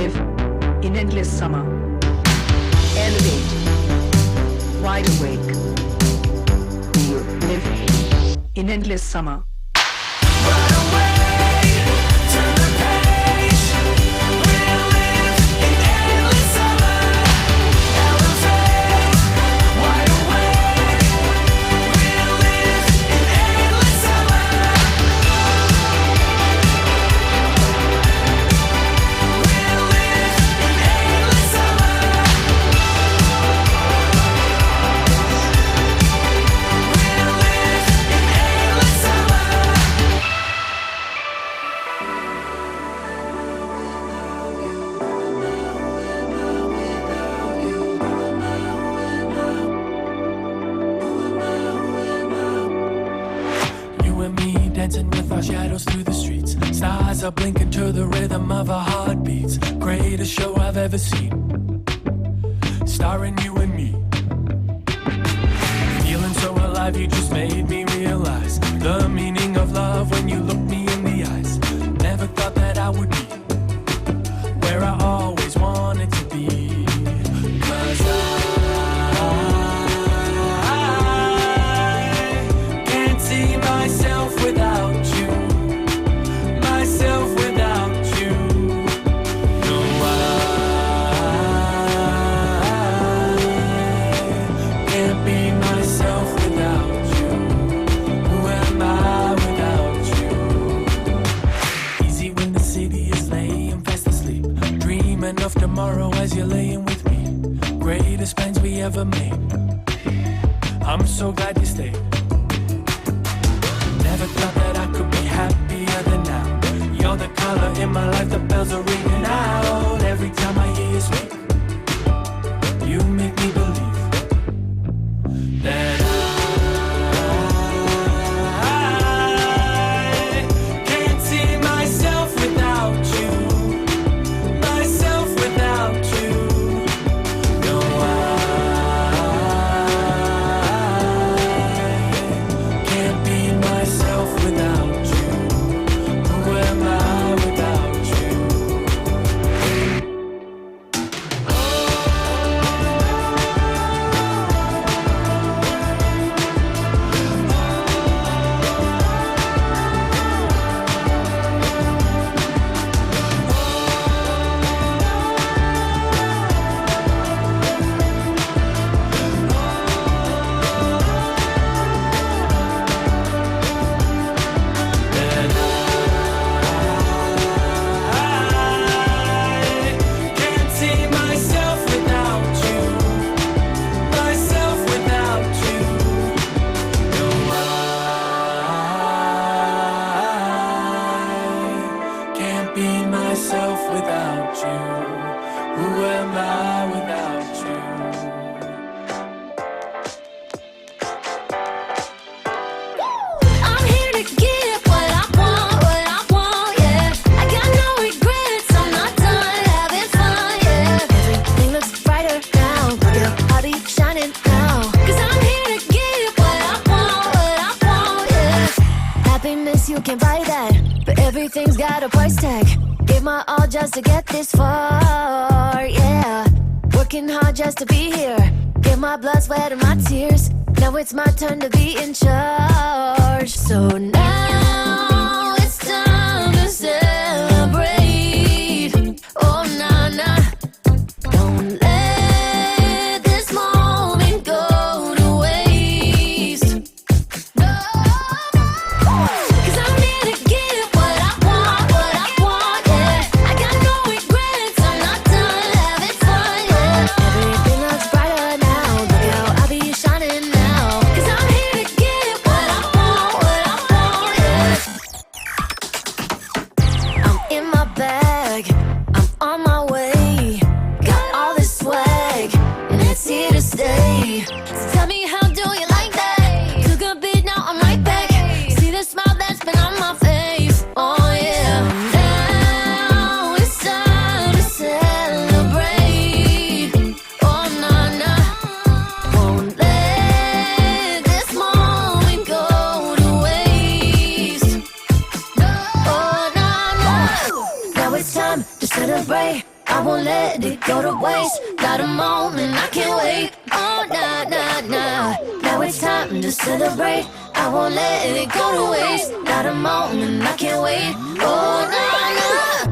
live in endless summer. Elevate, wide awake. We live in endless summer. Right away, turn the page. We'll live in endless summer. Elevate, wide awake. We'll live in endless summer. We'll live in endless summer. We'll live in endless summer. You and me dancing with our shadows through the streets. Stars are blinking to the rhythm of our heartbeats. Greatest show I've ever seen. Starring you and me. Feeling so alive, you just made me realize the meaning of love when you look me in the eyes. Never thought that I would be where I always wanted to be. 'Cause I can't see myself without you. Myself without you. No, I can't be myself without you. Who am I without you? Easy when the city is laying fast asleep. Dreaming of tomorrow as you're laying with me. Greatest plans we ever made. I'm so glad you stayed. Never thought that I could be happier than now. You're the color in my life, the bells are ringing out. Every time I hear you speak, you make me believe that I can't see myself without you. Myself without you. No, I can't be myself without you. Who am I without you? And I can't see myself without you. Myself without you. No, I can't be myself without you. Who am I without you? I'm here to get what I want, yeah. I got no regrets, I'm not done having fun, yeah. Everything looks brighter now, yeah. I'll be shining now. 'Cause I'm here to get what I want, yeah. Happiness, you can buy that, but everything's got a price tag. Gave my all just to get this far, yeah. Working hard just to be here. Give my blood, sweat, and my tears. Now it's my turn to be in charge. So now it's time to celebrate. Oh, nah, nah. Don't let this moment go to waste. No, 'cause I'm here to get what I want, yeah. I got no regrets, I'm not done having fun, yeah. Everything looks brighter now, look how I'll be shining now. 'Cause I'm here to get what I want, yeah. won't let it go to waste. Got a moment, I can't wait. Oh, nah, nah, nah. Now it's time to celebrate. I won't let it go to waste. Got a moment, I can't wait. Oh, nah, nah.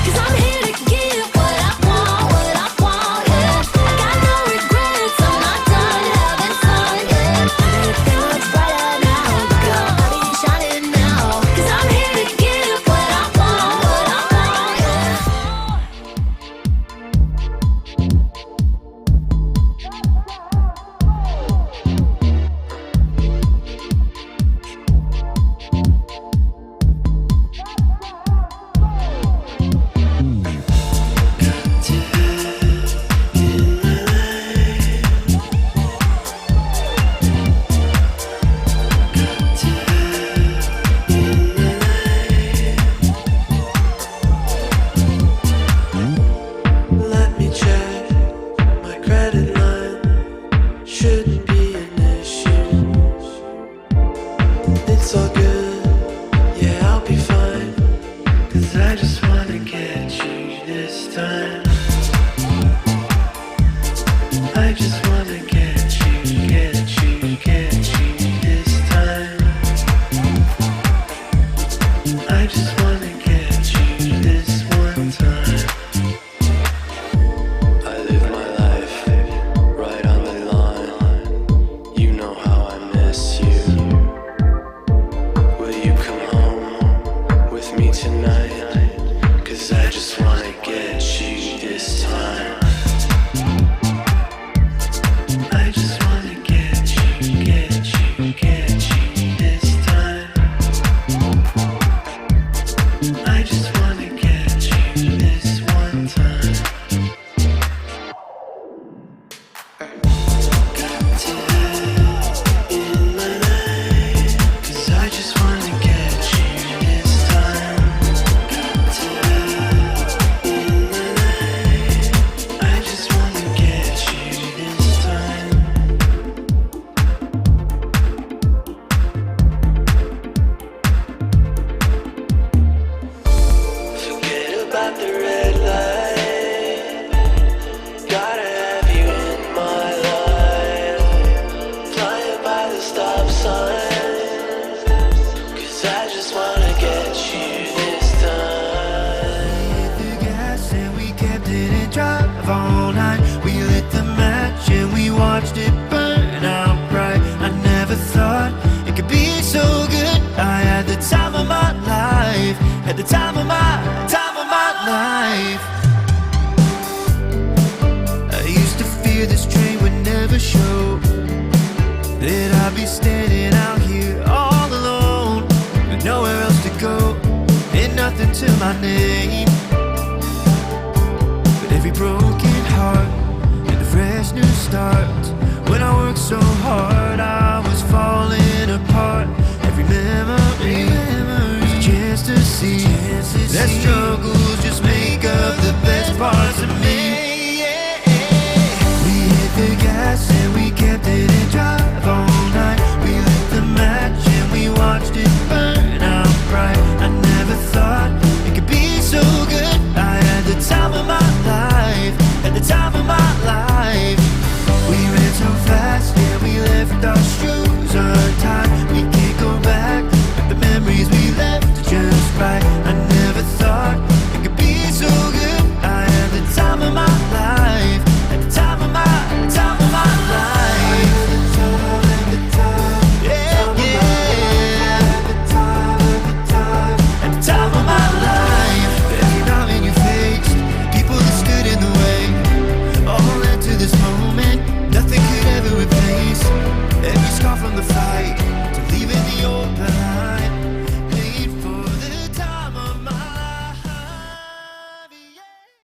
'Cause I'm here to give what I want, yeah. I got no regrets, I'm not done having fun, yeah. Everything looks brighter now, girl, I'll be shining now. 'Cause I'm here to give what I want, yeah. Let me check my credit line. Shouldn't be an issue. It's all good, yeah, I'll be fine. 'Cause I just wanna get you this time. I just wanna get you this time. I just wanna get you this one time. I live my life right on the line. You know how I miss you. Will you come home with me tonight? 'Cause I just wanna get you this time. I just wanna get you this time. I just wanna get you this one time. Cause I just wanna get you this time. I just wanna get you this time. Forget about the red light. Gotta have you in my life. Flying by the stop sign. 'Cause I just wanna get you this time. We hit the gas and we kept it in drive all night. We lit the match and we watched it burn out bright. I never thought it could be so good. I had the time of my life. Had the time of my life. I used to fear this train would never show. That I'd be standing out here all alone with nowhere else to go and nothing to my name.